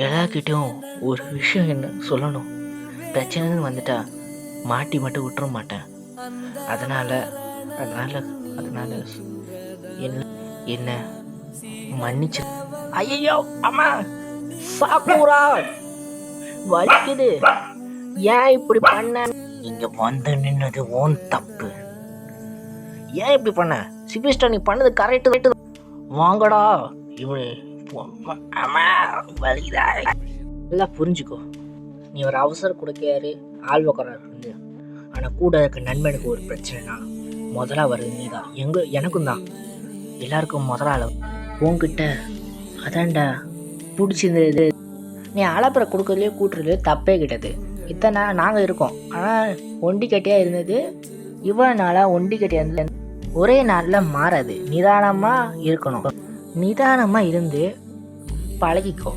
எல்லார்கிட்டையும் ஒரு விஷயம் என்ன சொல்லணும். பிரச்சனைன்னு வந்துட்டா மாட்டி மட்டும் விட்டுற மாட்டேன். அதனால அதனால அதனால என்ன என்ன மன்னிச்சு. ஐயோ அம்மா, சாக்கூரா வலிக்குது. ஏன் இப்படி பண்ண? இங்க வந்து நின்னது ஓன் தப்பு. ஏன் இப்படி பண்ண? சிபிஸ்டர், நீ பண்ணது கரெக்டு. வாங்கடா இவனு. அம்மா வலிக்குதா? எல்லாம் புரிஞ்சுக்கோ. நீ ஒரு அவசர கொடுக்காரு ஆள் உக்காரு. ஆனால் கூட இருக்க நண்பனுக்கு ஒரு பிரச்சனைனா முதலா வருது நீ தான். எனக்கும் தான், எல்லாருக்கும் முதலாள உன்கிட்ட. அதான்டா பிடிச்சிருந்தது. நீ அலப்பறை கொடுக்கறதுலையோ கூட்டுறதுலையோ தப்பே கிட்டது. இத்தனை நாங்கள் இருக்கோம். ஆனால் ஒண்டி கட்டியாக இருந்தது இவ்வளோ நாளாக ஒண்டி கட்டியாக இருந்தது ஒரே நாளில் மாறாது. நிதானமாக இருக்கணும். நிதானமாக இருந்து பழகிக்கோ.